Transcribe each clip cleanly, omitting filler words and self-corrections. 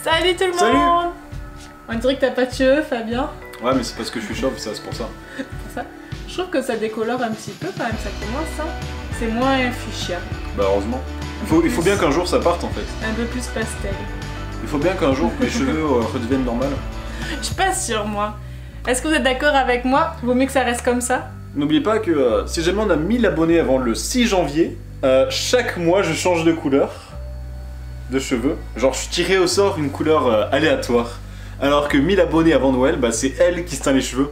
Salut tout le Salut. monde. On dirait que t'as pas de cheveux, Fabien. Ouais, mais c'est parce que je suis chauve, ça, c'est pour ça. Pour ça. Je trouve que ça décolore un petit peu quand même, ça commence, hein. C'est moins fuchsia. Bah heureusement. Il faut bien qu'un jour ça parte en fait. Un peu plus pastel. Il faut bien qu'un jour mes cheveux redeviennent normaux. Je suis pas sûre, moi. Est-ce que vous êtes d'accord avec moi? Vaut mieux que ça reste comme ça? N'oubliez pas que si jamais on a 1000 abonnés avant le 6 janvier, chaque mois je change de couleur de cheveux. Genre je tirais au sort une couleur aléatoire. Alors que 1000 abonnés avant Noël, bah c'est elle qui se teint les cheveux.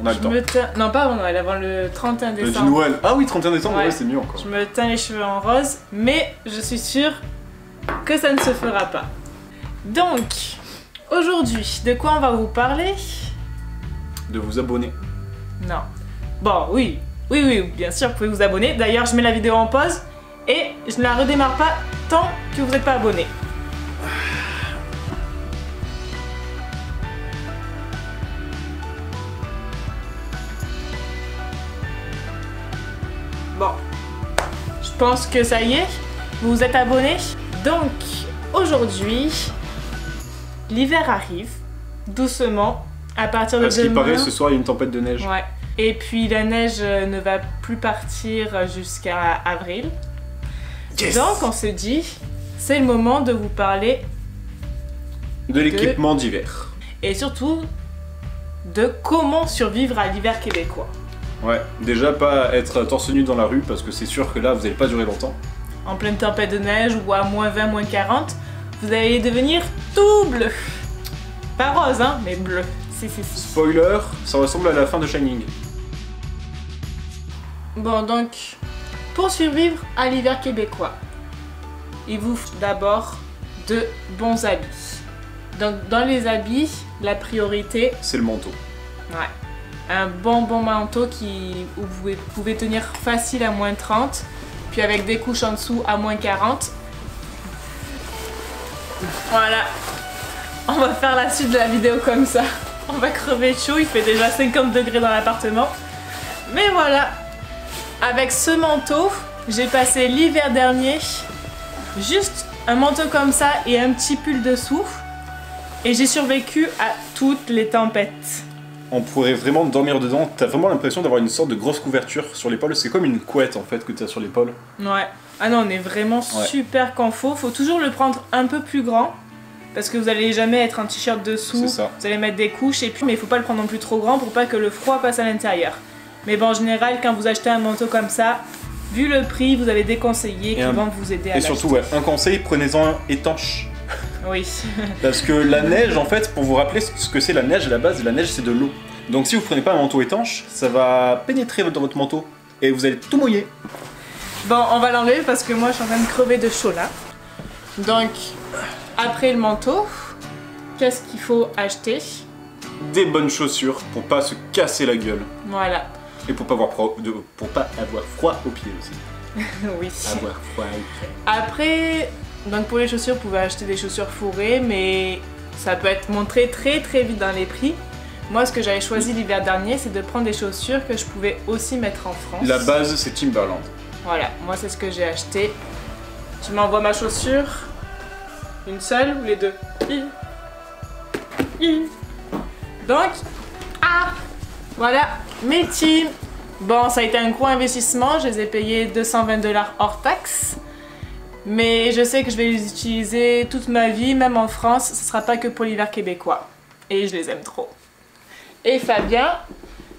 On a le temps. Non, pas avant Noël, avant le 31 Du décembre. Noël. Ah oui, 31 décembre, Ouais. ouais, c'est mieux encore. Je me teins les cheveux en rose, mais je suis sûre que ça ne se fera pas. Donc, aujourd'hui, de quoi on va vous parler? De vous abonner. Non. Bon, oui, bien sûr, vous pouvez vous abonner. D'ailleurs, je mets la vidéo en pause et je ne la redémarre pas tant que vous n'êtes pas abonné. Bon, je pense que ça y est, vous vous êtes abonnés. Donc, aujourd'hui, l'hiver arrive, doucement, à partir de À ce qui demain. paraît, ce soir il y a une tempête de neige. Ouais. Et puis la neige ne va plus partir jusqu'à avril. Yes. Donc on se dit, c'est le moment de vous parler De l'équipement d'hiver. et surtout de comment survivre à l'hiver québécois. Ouais, déjà pas être torse nu dans la rue parce que c'est sûr que là vous allez pas durer longtemps. En pleine tempête de neige ou à moins 20, moins 40, vous allez devenir tout bleu. Pas rose, hein, mais bleu. Si. Spoiler, ça ressemble à la fin de Shining. Bon, donc, pour survivre à l'hiver québécois, il vous faut d'abord de bons habits. Donc, dans les habits, la priorité, C'est le manteau. ouais, un bon manteau où vous pouvez tenir facile à moins 30, puis avec des couches en dessous à moins 40. Voilà, on va faire la suite de la vidéo comme ça. On va crever de chaud, il fait déjà 50 degrés dans l'appartement. Mais voilà, avec ce manteau, j'ai passé l'hiver dernier, juste un manteau comme ça et un petit pull dessous. Et j'ai survécu à toutes les tempêtes. On pourrait vraiment dormir dedans, t'as vraiment l'impression d'avoir une sorte de grosse couverture sur l'épaule, c'est comme une couette en fait que t'as sur l'épaule. Ouais. Ah non, on est vraiment super confort. Faut toujours le prendre un peu plus grand. Parce que vous allez jamais être un t-shirt dessous. C'est ça. Vous allez mettre des couches et puis, mais il faut pas le prendre non plus trop grand pour pas que le froid passe à l'intérieur. Mais bon, en général, quand vous achetez un manteau comme ça, vu le prix, vous avez des conseillers qui vont vous aider à Et l'acheter. surtout, ouais, un conseil, prenez-en un étanche. Oui. Parce que la neige, en fait, pour vous rappeler ce que c'est la neige, à la base, la neige c'est de l'eau. Donc si vous prenez pas un manteau étanche, ça va pénétrer dans votre manteau et vous allez tout mouiller. Bon, on va l'enlever parce que moi, je suis en train de crever de chaud là. Donc, après le manteau, qu'est-ce qu'il faut acheter? Des bonnes chaussures pour pas se casser la gueule. Voilà. Et pour pas avoir froid aux pieds aussi. Oui. Avoir froid aux pieds. Après, donc pour les chaussures, vous pouvez acheter des chaussures fourrées, mais ça peut être montré très vite dans les prix. Moi, ce que j'avais choisi l'hiver dernier, c'est de prendre des chaussures que je pouvais aussi mettre en France. La base, c'est Timberland. Voilà, moi c'est ce que j'ai acheté. Tu m'envoies ma chaussure? Une seule ou les deux? Donc, voilà, mes teams. Bon, ça a été un gros investissement, je les ai payés 220 $ hors taxe. Mais je sais que je vais les utiliser toute ma vie, même en France, ce sera pas que pour l'hiver québécois. Et je les aime trop. Et Fabien,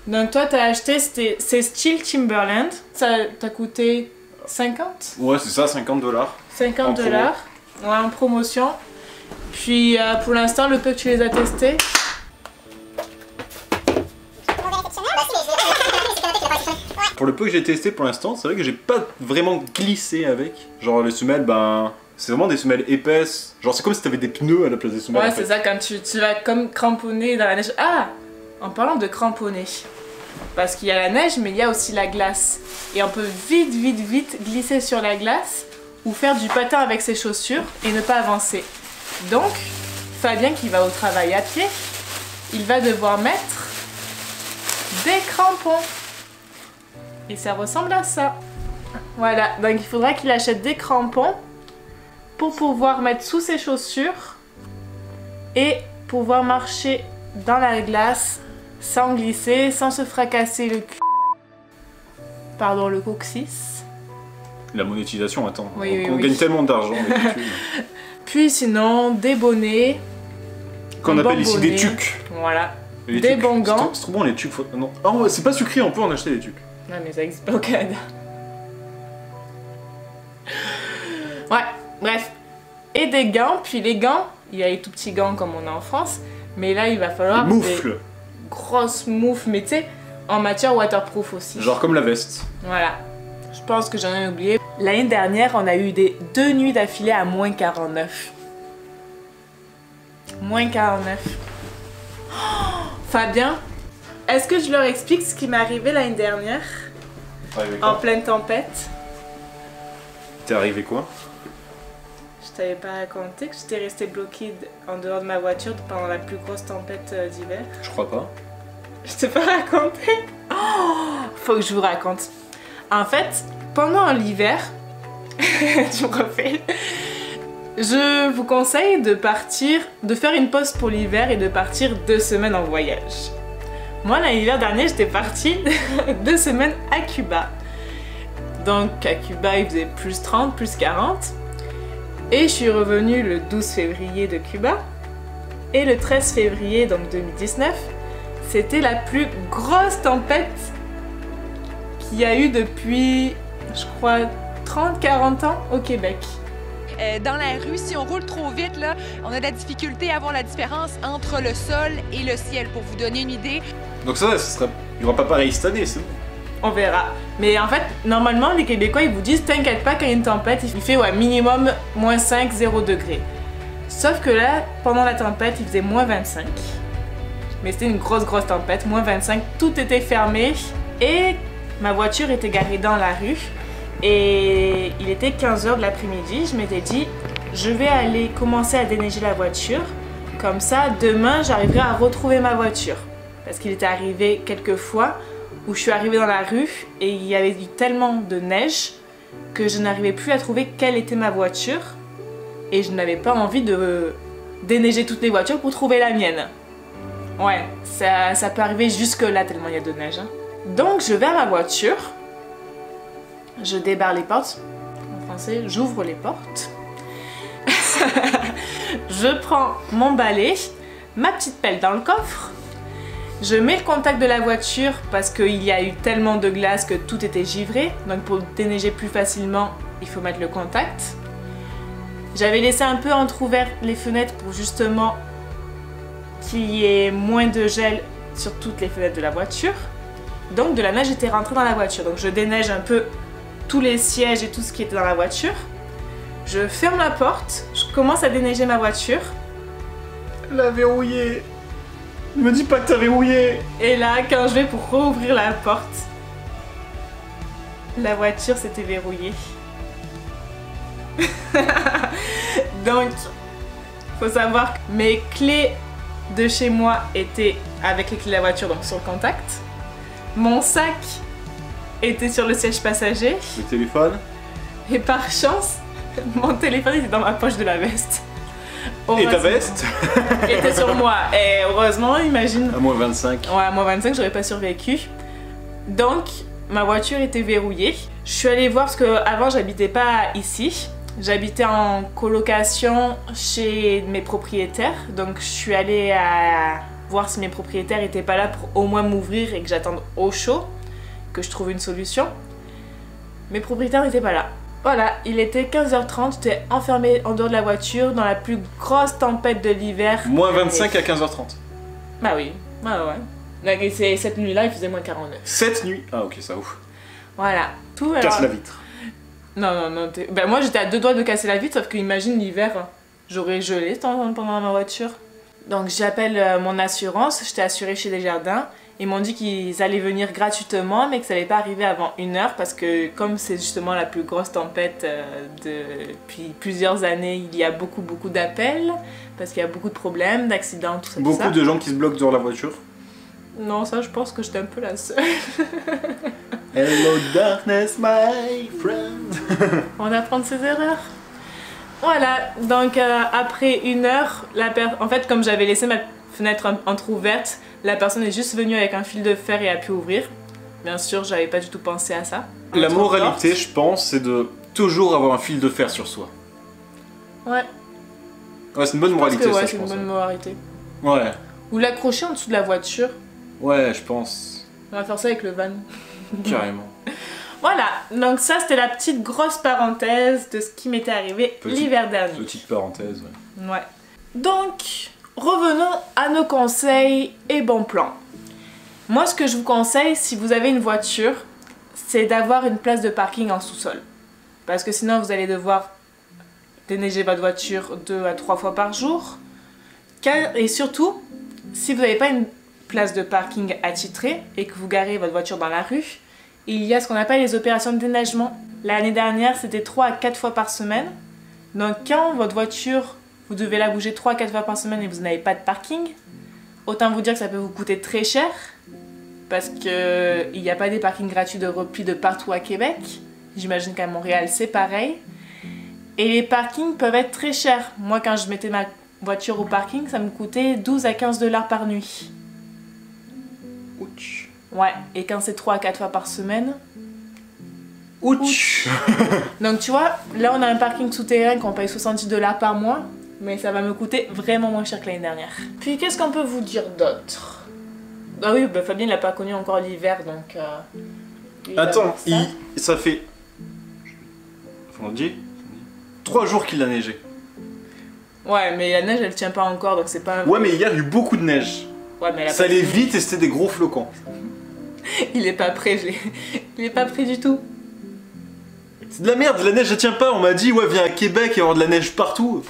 donc toi t'as acheté, c'est style Timberland, ça t'a coûté 50? Ouais, c'est ça, 50 $. 50 En $, ouais, en promotion. Puis pour l'instant, le peu que tu les as testés, Pour le peu que j'ai testé pour l'instant, c'est vrai que j'ai pas vraiment glissé avec. Genre les semelles, ben, c'est vraiment des semelles épaisses. Genre c'est comme si t'avais des pneus à la place des semelles. ouais, en fait. c'est ça, quand tu vas comme cramponner dans la neige. Ah, en parlant de cramponner, parce qu'il y a la neige, mais il y a aussi la glace. Et on peut vite glisser sur la glace ou faire du patin avec ses chaussures et ne pas avancer. Donc, Fabien qui va au travail à pied, il va devoir mettre des crampons. Et ça ressemble à ça. Voilà, donc il faudra qu'il achète des crampons pour pouvoir mettre sous ses chaussures et pouvoir marcher dans la glace sans glisser, sans se fracasser le cul. Pardon, le coccyx. La monétisation, attends. Oui, on gagne tellement d'argent avec YouTube. Puis sinon, des bonnets. Qu'on appelle ici des bonnets. tucs. Voilà. Les Des tucs. bons gants. C'est trop bon les tucs. Non, oh, c'est pas sucré, on peut en acheter des tucs. Non mais ça existe pas au Canada. Ouais, bref. Et des gants, puis les gants, il y a les tout petits gants comme on a en France, mais là il va falloir Moufles. des grosses moufles, mais tu sais, en matière waterproof aussi. Genre comme la veste. Voilà. Je pense que j'en ai oublié. L'année dernière, on a eu 2 nuits d'affilée à moins 49. Moins 49. Oh, Fabien, est-ce que je leur explique ce qui m'est arrivé l'année dernière en pleine tempête? T'es arrivé quoi? Je t'avais pas raconté que j'étais restée bloquée en dehors de ma voiture pendant la plus grosse tempête d'hiver? Je crois pas. Je t'ai pas raconté? Oh, faut que je vous raconte. En fait, pendant l'hiver, je me refais. Je vous conseille de partir, de faire une pause pour l'hiver et de partir 2 semaines en voyage. Moi, l'hiver dernier, j'étais partie 2 semaines à Cuba. Donc à Cuba, il faisait plus 30, plus 40. Et je suis revenue le 12 février de Cuba. Et le 13 février, donc 2019, c'était la plus grosse tempête qu'il y a eu depuis, je crois, 30-40 ans au Québec. Dans la rue, si on roule trop vite, là, on a de la difficulté à voir la différence entre le sol et le ciel, pour vous donner une idée. Donc ça sera... il y aura pas pareil cette année, c'est bon. On verra. Mais en fait, normalement, les Québécois, ils vous disent, t'inquiète pas, quand il y a une tempête, il fait minimum moins 5, 0 degrés. Sauf que là, pendant la tempête, il faisait moins 25. Mais c'était une grosse tempête, moins 25, tout était fermé. Et ma voiture était garée dans la rue. Et il était 15h de l'après-midi, je m'étais dit, je vais aller commencer à déneiger la voiture. Comme ça, demain, j'arriverai à retrouver ma voiture. Parce qu'il était arrivé quelques fois où je suis arrivée dans la rue et il y avait eu tellement de neige que je n'arrivais plus à trouver quelle était ma voiture. Et je n'avais pas envie de déneiger toutes les voitures pour trouver la mienne. Ouais, ça peut arriver jusque là tellement il y a de neige. Hein. Donc je vais à ma voiture. Je débarre les portes, en français, j'ouvre les portes. Je prends mon balai, ma petite pelle dans le coffre. Je mets le contact de la voiture parce qu'il y a eu tellement de glace que tout était givré. Donc pour déneiger plus facilement, il faut mettre le contact. J'avais laissé un peu entrouvert les fenêtres pour justement qu'il y ait moins de gel sur toutes les fenêtres de la voiture. Donc de la neige était rentrée dans la voiture. Donc je déneige un peu tous les sièges et tout ce qui était dans la voiture. Je ferme la porte, je commence à déneiger ma voiture. La verrouillée. Ne me dis pas que t'as verrouillé. Et là, quand je vais pour rouvrir la porte, la voiture s'était verrouillée. Donc, faut savoir que mes clés de chez moi étaient avec les clés de la voiture, donc sur le contact. Mon sac était sur le siège passager. Le téléphone. Et par chance, mon téléphone était dans ma poche de la veste. Et ta veste était sur moi. Et heureusement, imagine. À moins 25. Ouais, à moins 25, j'aurais pas survécu. Donc, ma voiture était verrouillée. Je suis allée voir parce que avant j'habitais pas ici. J'habitais en colocation chez mes propriétaires. Donc, je suis allée voir si mes propriétaires étaient pas là pour au moins m'ouvrir et que j'attende au chaud, que je trouve une solution. Mes propriétaires n'étaient pas là. Voilà, il était 15h30, j'étais enfermée en dehors de la voiture dans la plus grosse tempête de l'hiver. Moins 25 à 15h30. Bah oui, ouais. Cette nuit-là, il faisait moins 49. Cette nuit. Ah ok, ça ouf. Voilà. Tout Casse la vitre. Non. Ben moi, j'étais à 2 doigts de casser la vitre, sauf que imagine l'hiver, j'aurais gelé pendant ma voiture. Donc j'appelle mon assurance, j'étais assurée chez Desjardins. Ils m'ont dit qu'ils allaient venir gratuitement, mais que ça n'allait pas arriver avant 1 heure parce que comme c'est justement la plus grosse tempête depuis plusieurs années, il y a beaucoup d'appels parce qu'il y a beaucoup de problèmes, d'accidents, tout ça. Beaucoup de gens qui se bloquent dans la voiture. Non, ça je pense que j'étais un peu la seule. Hello darkness, my friend. On apprend de ses erreurs. Voilà, donc après 1 heure, en fait comme j'avais laissé ma fenêtre entrouverte, la personne est juste venue avec un fil de fer et a pu ouvrir. Bien sûr, j'avais pas du tout pensé à ça. La moralité, je pense, c'est de toujours avoir un fil de fer sur soi. Ouais. Ouais, c'est une bonne moralité, ouais, ça, c'est je une pense. bonne moralité. Ouais. Ou l'accrocher en dessous de la voiture. Ouais, je pense. On va faire ça avec le van. Carrément. Voilà, donc ça c'était la petite grosse parenthèse de ce qui m'était arrivé l'hiver dernier. Petite parenthèse, ouais. Ouais. Donc, revenons à nos conseils et bons plans. Moi, ce que je vous conseille, si vous avez une voiture, c'est d'avoir une place de parking en sous-sol. Parce que sinon, vous allez devoir déneiger votre voiture 2 à 3 fois par jour. Et surtout, si vous n'avez pas une place de parking attitrée et que vous garez votre voiture dans la rue, il y a ce qu'on appelle les opérations de déneigement. L'année dernière, c'était 3 à 4 fois par semaine. Donc quand votre voiture, vous devez la bouger 3 à 4 fois par semaine et vous n'avez pas de parking, autant vous dire que ça peut vous coûter très cher parce qu'il n'y a pas des parkings gratuits de repli de partout à Québec. J'imagine qu'à Montréal, c'est pareil. Et les parkings peuvent être très chers. Moi, quand je mettais ma voiture au parking, ça me coûtait 12 à 15 $ par nuit. Ouch. Ouais, et quand c'est 3 à 4 fois par semaine... Ouch. Donc tu vois, là on a un parking souterrain qu'on paye 70 $ par mois, mais ça va me coûter vraiment moins cher que l'année dernière. Puis qu'est-ce qu'on peut vous dire d'autre? Ah oui, bah Fabien n'a pas connu encore l'hiver, donc... Attends, ça fait... Faut dire 3 jours qu'il a neigé. Ouais, mais la neige elle tient pas encore, donc c'est pas... Ouais, mais hier il y a eu beaucoup de neige. Ouais, mais ça allait vite et c'était des gros flocons. Il est pas prêt, il est pas prêt du tout. C'est de la merde, la neige elle tient pas. On m'a dit, ouais, viens à Québec et avoir de la neige partout.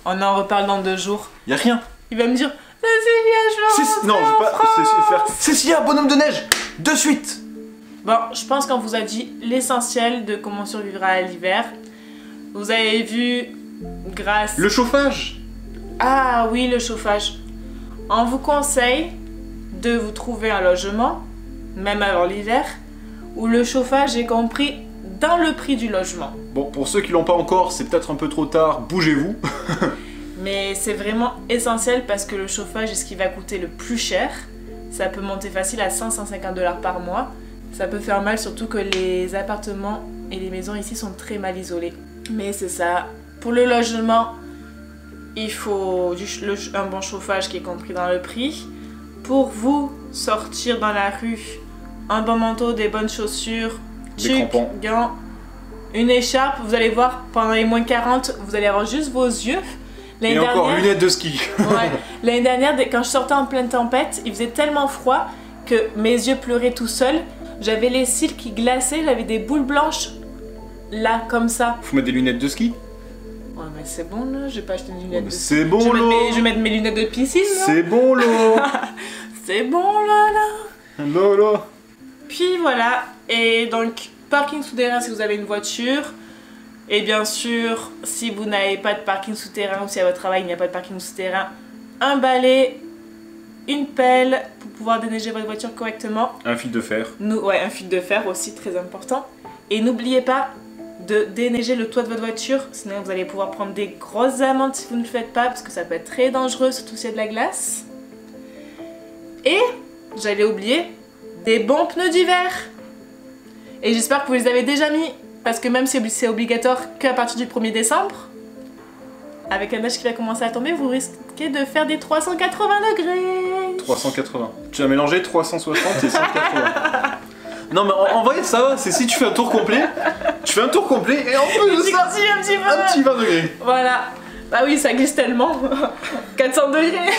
On en reparle dans 2 jours. Y a rien. Il va me dire, Cécilia, je non, je vais pas faire. Cécilia, bonhomme de neige, de suite. Bon, je pense qu'on vous a dit l'essentiel de comment survivre à l'hiver. Vous avez vu, grâce... Le chauffage. Ah oui, le chauffage. On vous conseille de vous trouver un logement, même avant l'hiver, où le chauffage est compris dans le prix du logement. Bon, pour ceux qui l'ont pas encore, c'est peut-être un peu trop tard, bougez-vous. Mais c'est vraiment essentiel parce que le chauffage est ce qui va coûter le plus cher. Ça peut monter facile à 100-150 $ par mois. Ça peut faire mal, surtout que les appartements et les maisons ici sont très mal isolés. Mais c'est ça. Pour le logement, il faut un bon chauffage qui est compris dans le prix. Pour vous sortir dans la rue, un bon manteau, des bonnes chaussures, des gants, une écharpe. Vous allez voir, pendant les moins 40, vous allez avoir juste vos yeux. Et encore lunettes de ski. Ouais. L'année dernière, quand je sortais en pleine tempête, il faisait tellement froid que mes yeux pleuraient tout seuls. J'avais les cils qui glaçaient, j'avais des boules blanches là, comme ça. Faut mettre des lunettes de ski? Ouais, mais c'est bon là, j'ai pas acheté des lunettes de ski. C'est bon là. Je vais mettre mes lunettes de piscine là. C'est bon là. C'est bon là. Là. Puis voilà, et donc parking souterrain si vous avez une voiture. Et bien sûr, si vous n'avez pas de parking souterrain ou si à votre travail il n'y a pas de parking souterrain, un balai, une pelle pour pouvoir déneiger votre voiture correctement. Un fil de fer. Ouais, un fil de fer aussi, très important. Et n'oubliez pas de déneiger le toit de votre voiture, sinon vous allez pouvoir prendre des grosses amendes si vous ne le faites pas, parce que ça peut être très dangereux, surtout s'il y a de la glace. Et, j'allais oublier, des bons pneus d'hiver. Et j'espère que vous les avez déjà mis, parce que même si c'est obligatoire qu'à partir du 1er décembre, avec la neige qui va commencer à tomber, vous risquez de faire des 380 degrés. 380. Tu as mélangé 360 et 180. Non mais en vrai ça va, c'est si tu fais un tour complet, tu fais un tour complet et en plus de ça, un petit 20 degrés. Voilà. Bah oui, ça glisse tellement. 400 degrés.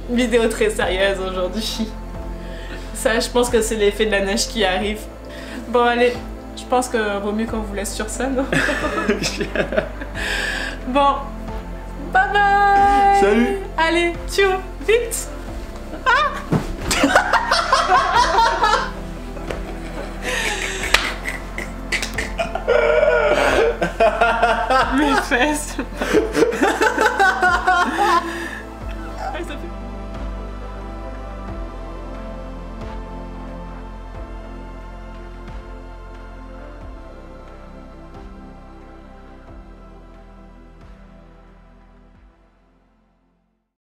Vidéo très sérieuse aujourd'hui. Ça, je pense que c'est l'effet de la neige qui arrive. Bon allez, je pense que vaut mieux qu'on vous laisse sur ça, non? Bon, bye bye. Salut. Allez, tchou, vite. Ah. Mes fesses.